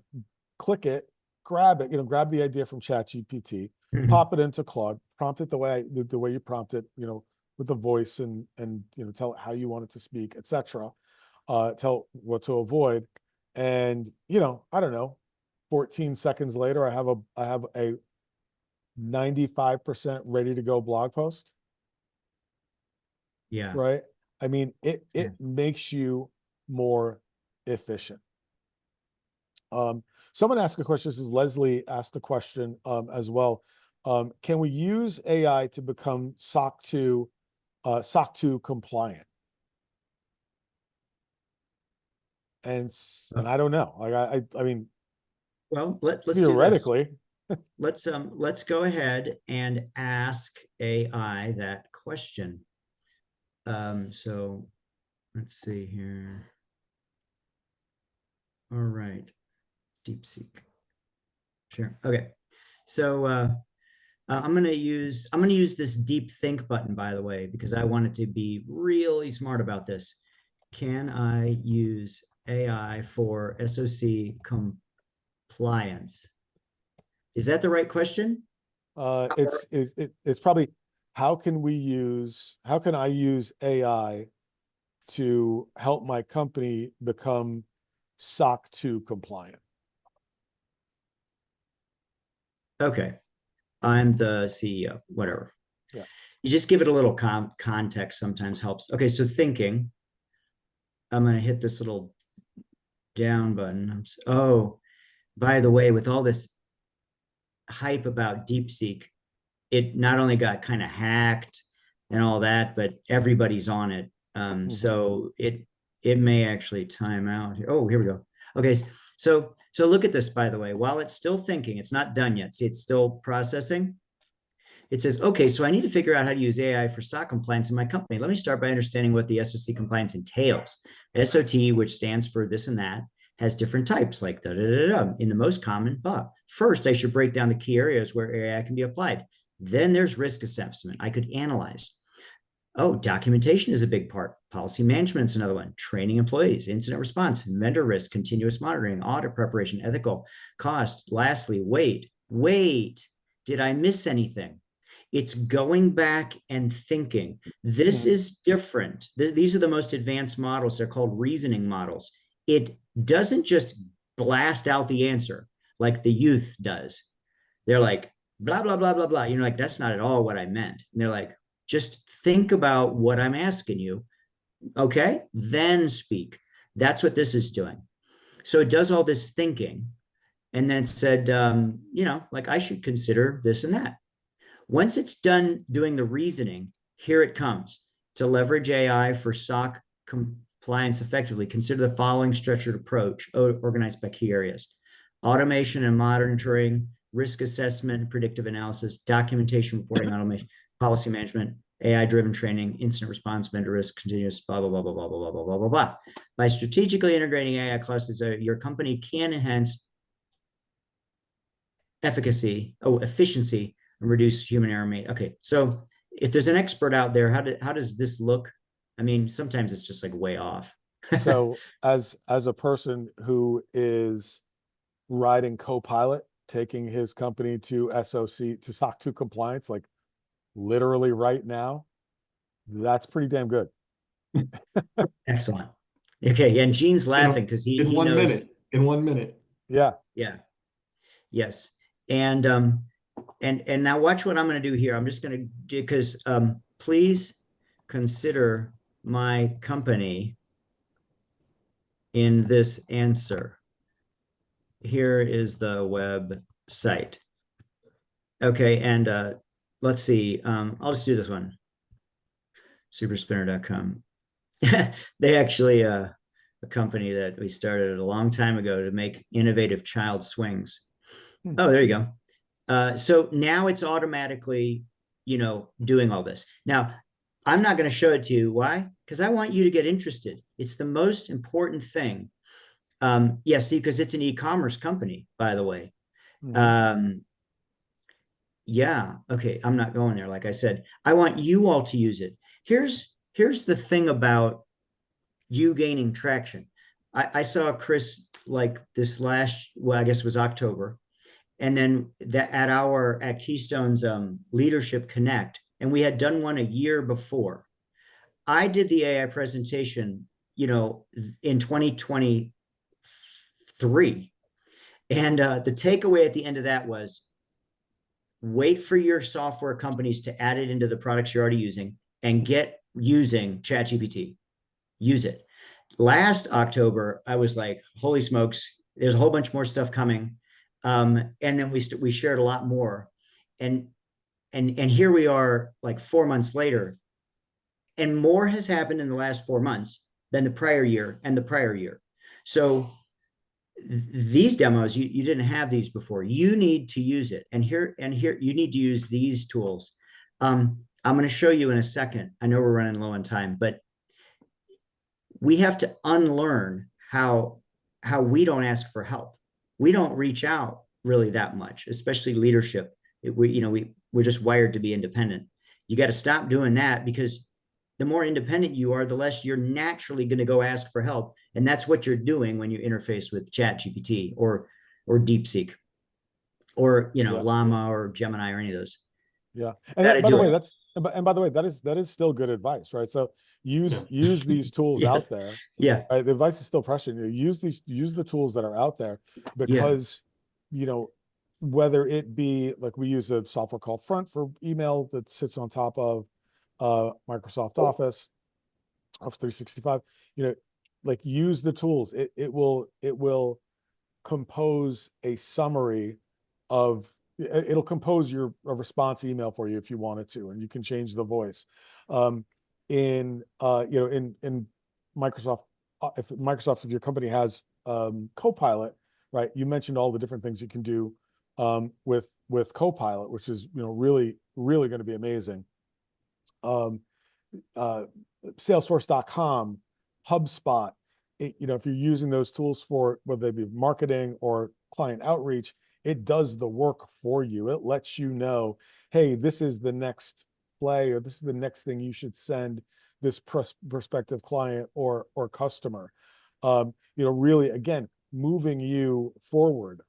it, grab it, grab the idea from ChatGPT, pop it into Claude, prompt it the way you prompt it, with the voice and tell it how you want it to speak, etc. Tell what to avoid. And I don't know, 14 seconds later, I have a 95% ready to go blog post. Yeah. Right. I mean, it makes you more efficient. Someone asked a question. This is Leslie asked a question as well. Can we use AI to become SOC 2 compliant? And I don't know. Like I mean, well, let's theoretically. Do this. Let's go ahead and ask AI that question. So let's see here. All right, DeepSeek. Sure. Okay. So I'm gonna use this deep think button, by the way, because I want it to be really smart about this. Can I use AI for SOC compliance? Is that the right question? It's probably how can I use AI to help my company become SOC 2 compliant? Okay. I'm the CEO, whatever. Yeah. You just give it a little context sometimes helps. Okay, so thinking. I'm going to hit this little down button. Oh, by the way, with all this hype about DeepSeek, it not only got kind of hacked and all that, but everybody's on it. So it may actually time out here. Oh, here we go. Okay, so look at this, by the way. While it's still thinking, it's not done yet. See, it's still processing. It says, okay, so I need to figure out how to use AI for SOC compliance in my company. Let me start by understanding what the SOC compliance entails. SOT, which stands for this and that, has different types, like in the most common. But first, I should break down the key areas where AI can be applied. Then there's risk assessment. I could analyze. Oh, documentation is a big part. Policy management is another one. Training employees, incident response, vendor risk, continuous monitoring, audit preparation, ethical, cost. Lastly, wait. Did I miss anything? It's going back and thinking. This is different. These are the most advanced models. They're called reasoning models. It doesn't just blast out the answer like the youth does. They're like, blah, blah, blah, blah, blah. Like, that's not at all what I meant. And they're like, just think about what I'm asking you. Okay, then speak. That's what this is doing. So it does all this thinking. And then it said, like, I should consider this and that. Once it's done doing the reasoning, here it comes. To leverage AI for SOC compliance effectively, consider the following structured approach organized by key areas: automation and monitoring, risk assessment, predictive analysis, documentation, reporting, automation, policy management, AI-driven training, incident response, vendor risk, continuous, blah, blah, blah, blah, blah, blah, blah, blah, blah, blah. By strategically integrating AI clusters, your company can enhance efficiency, and reduce human error rate. Okay, so if there's an expert out there, how does this look? I mean, sometimes it's just like way off. So as a person who is riding Copilot, taking his company to SOC 2 compliance, like literally right now, that's pretty damn good. Excellent. Okay, and Gene's laughing because he knows. In 1 minute. Yeah. Yeah. Yes. And now watch what I'm going to do here. I'm just going to do, because please consider my company in this answer. Here is the website. Okay, and let's see. I'll just do this one. Superspinner.com. They actually a company that we started a long time ago to make innovative child swings. Hmm. Oh, there you go. So now it's automatically, doing all this. Now, I'm not going to show it to you. Why? Because I want you to get interested. It's the most important thing. Yeah, see, because it's an e-commerce company, by the way. Mhm. Yeah, okay, I'm not going there. Like I said, I want you all to use it. Here's the thing about you gaining traction. I saw Chris like this well, I guess it was October, and then that at Keystone's Leadership Connect, and we had done one a year before. I did the AI presentation, in 2023, and the takeaway at the end of that was wait for your software companies to add it into the products you're already using and get using ChatGPT. Use it. Last October, I was like, holy smokes, there's a whole bunch more stuff coming. And then we shared a lot more. And here we are like 4 months later, and more has happened in the last 4 months than the prior year and the prior year. So these demos, you didn't have these before. You need to use it. And here you need to use these tools. I'm going to show you in a second. I know we're running low on time, but we have to unlearn how we don't ask for help. We don't reach out really that much, especially leadership. We're just wired to be independent. You got to stop doing that, because the more independent you are, the less you're naturally going to go ask for help. And that's what you're doing when you interface with ChatGPT or DeepSeek or, Yeah. Llama or Gemini or any of those. Yeah. Gotta By the do way, it. by the way, that is still good advice, right? So use these tools Yes. out there. Yeah. Right? The advice is still prescient. Use the tools that are out there, because, whether it be like, we use a software called Front for email that sits on top of Microsoft Office 365, like, use the tools. It will compose a summary of it'll compose a response email for you if you wanted to, and you can change the voice. In Microsoft, if your company has Copilot, right? You mentioned all the different things you can do with Copilot, which is really really going to be amazing. Salesforce.com, HubSpot, if you're using those tools for whether they be marketing or client outreach, it does the work for you. It lets you know, hey, this is the next play, or this is the next thing you should send this prospective client or customer. Really, again, moving you forward,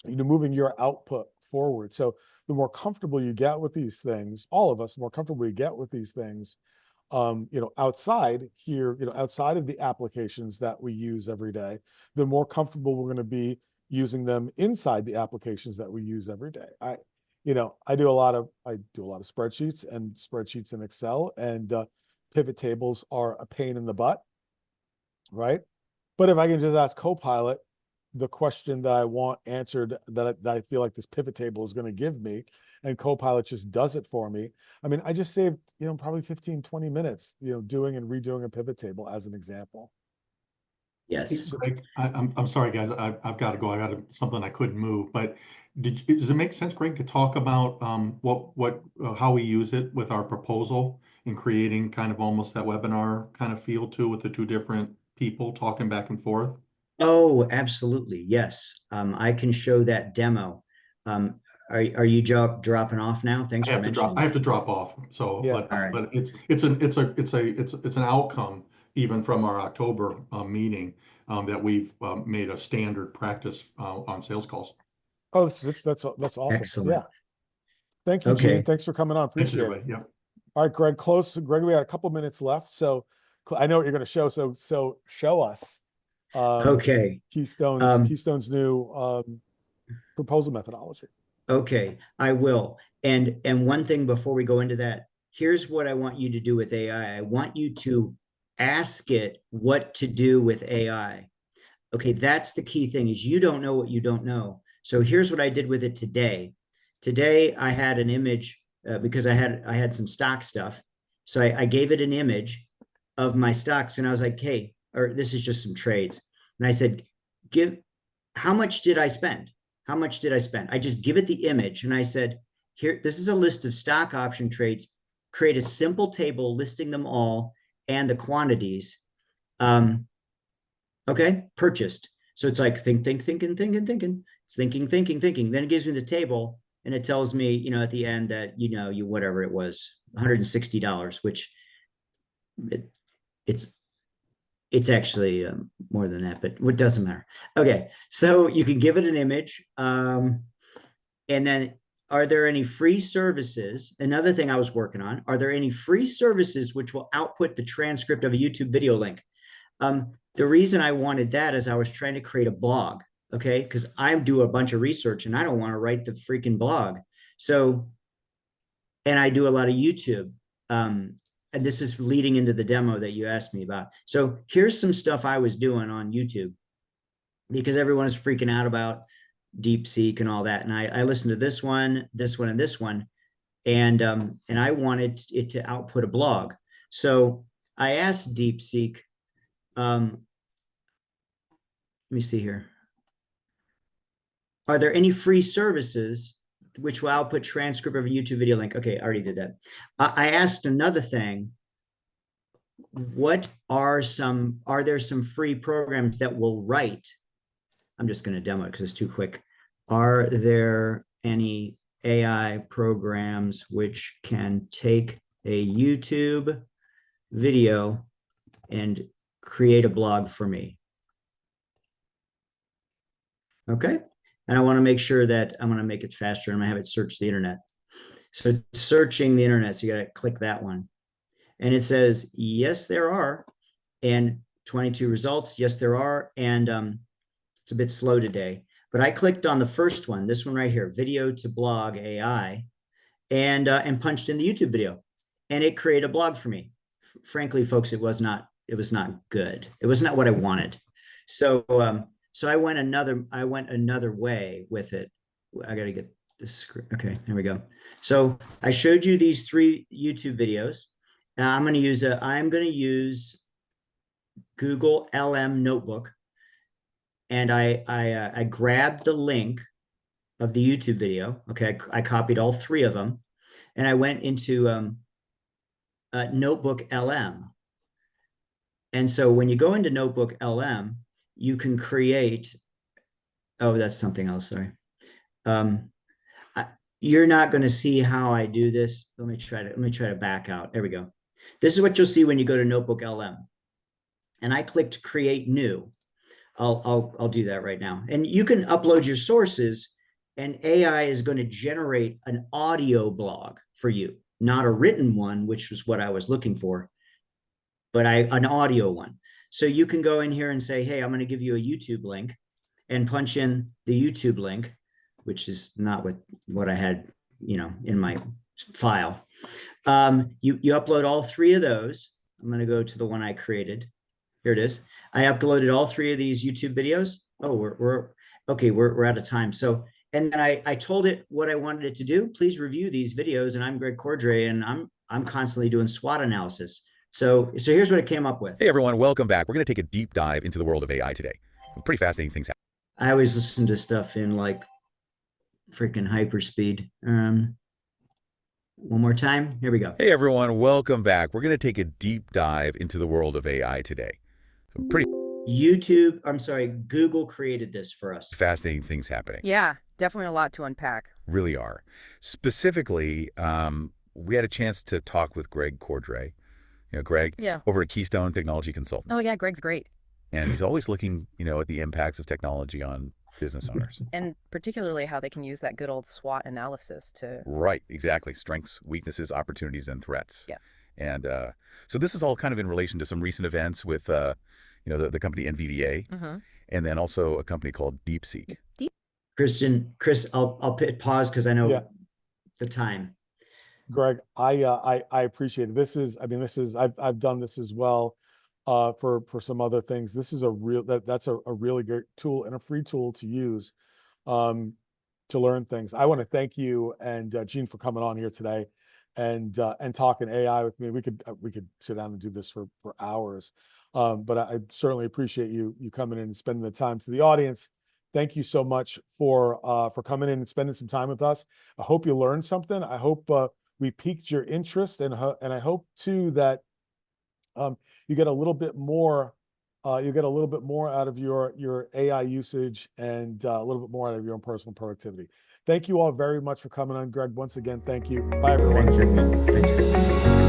moving your output forward. So the more comfortable you get with these things, all of us, the more comfortable we get with these things, outside here, outside of the applications that we use every day, the more comfortable we're going to be using them inside the applications that we use every day. I do a lot of spreadsheets in Excel, and pivot tables are a pain in the butt, right? But if I can just ask Copilot the question that I want answered, that I feel like this pivot table is going to give me, and Copilot just does it for me. I mean, I just saved, probably 15, 20 minutes, doing and redoing a pivot table, as an example. Yes. Greg, I'm sorry, guys. I've got to go. I got something I couldn't move. But does it make sense, Greg, to talk about how we use it with our proposal in creating kind of almost that webinar kind of feel too, with the two different people talking back and forth? Oh, absolutely. Yes. I can show that demo. Are you dropping off now? Thanks for mentioning. I have to drop off. So, Yeah. but it's an outcome even from our October meeting that we've made a standard practice on sales calls. Oh, that's awesome. Excellent. Yeah. Thank you, Okay. Gene. Thanks for coming on. Thanks, Appreciate it. everybody. Yeah. All right, Greg, Greg, we got a couple minutes left. So I know what you're going to show. So show us Okay. Keystone's new proposal methodology. Okay, I will. And one thing before we go into that, here's what I want you to do with AI. I want you to ask it what to do with AI. Okay, that's the key thing, is you don't know what you don't know. So here's what I did with it today. Today I had an image because I had some stock stuff. So I gave it an image of my stocks, and I was like, hey, or this is just some trades. And I said, how much did I spend? How much did I spend? I just give it the image. And I said, here, this is a list of stock option trades. Create a simple table listing them all and the quantities. Okay, purchased. So it's like thinking. It's thinking. Then it gives me the table and it tells me, you know, at the end that, you know, whatever it was, $160, which it's actually more than that, but it doesn't matter. Okay, so you can give it an image. And then, are there any free services? Another thing I was working on, are there any free services which will output the transcript of a YouTube video link? The reason I wanted that is I was trying to create a blog, okay? Because I do a bunch of research and I don't want to write the freaking blog. So, and I do a lot of YouTube. And this is leading into the demo that you asked me about. So here's some stuff I was doing on YouTube because everyone is freaking out about DeepSeek and all that. And I listened to this one, and this one, and I wanted it to output a blog. So I asked DeepSeek, let me see here. Are there any free services which will output transcript of a YouTube video link? Okay, I already did that. I asked another thing. Are there some free programs that will write? I'm just going to demo it because it's too quick. Are there any AI programs which can take a YouTube video and create a blog for me? Okay. And I want to make sure that I'm going to make it faster. I'm going to have it search the internet. So searching the internet. So you got to click that one. And it says, yes, there are. And 22 results. Yes, there are. And it's a bit slow today. But I clicked on the first one, this one right here, video to blog AI, and punched in the YouTube video. And it created a blog for me. Frankly, folks, it was not good. It was not what I wanted. So so I went another way with it. I got to get this script. Okay, here we go. So I showed you these 3 YouTube videos. Now I'm going to use Google LM Notebook, and I grabbed the link of the YouTube video. Okay, I copied all 3 of them, and I went into Notebook LM. And so when you go into Notebook LM, you can create, oh, that's something else, sorry. You're not going to see how I do this. Let me try to back out. There we go. This is what you'll see when you go to Notebook LM. And I clicked create new. I'll do that right now. And you can upload your sources, and AI is going to generate an audio blog for you, not a written one, which was what I was looking for, but an audio one. So you can go in here and say, hey, I'm going to give you a YouTube link, and punch in the YouTube link, which is not what I had, you know, in my file. You upload all 3 of those. I'm going to go to the one I created. Here it is. I uploaded all 3 of these YouTube videos. Oh, we're out of time. So, and then I told it what I wanted it to do. Please review these videos. And I'm Greg Cordray, and I'm constantly doing SWOT analysis. So here's what it came up with. Hey everyone, welcome back. We're going to take a deep dive into the world of AI today. Some pretty fascinating things happen. I always listen to stuff in like freaking hyperspeed. One more time. Here we go. Hey everyone, welcome back. We're going to take a deep dive into the world of AI today. Some pretty Google created this for us. fascinating things happening. Yeah, definitely a lot to unpack. Really are. Specifically, we had a chance to talk with Greg Cordray. You know, Greg, over at Keystone Technology Consultants. Oh yeah, Greg's great. And he's always looking, you know, at the impacts of technology on business owners. And particularly how they can use that good old SWOT analysis to... Right, exactly. Strengths, weaknesses, opportunities, and threats. Yeah. And so this is all kind of in relation to some recent events with, you know, the company NVDA, and then also a company called DeepSeek. Chris, I'll pause because I know the time. Greg, I appreciate it. I've done this as well for some other things. This is that's a really good tool and a free tool to use to learn things. I want to thank you and Gene for coming on here today and talking AI with me. We could sit down and do this for hours. But I certainly appreciate you coming in and spending the time. To the audience, thank you so much for coming in and spending some time with us. I hope you learned something. I hope we piqued your interest, and I hope too that you get a little bit more. You get a little bit more out of your AI usage, and a little bit more out of your own personal productivity. Thank you all very much for coming on, Greg. Once again, thank you. Bye, everyone. Thanks, everyone. Thanks, Chris.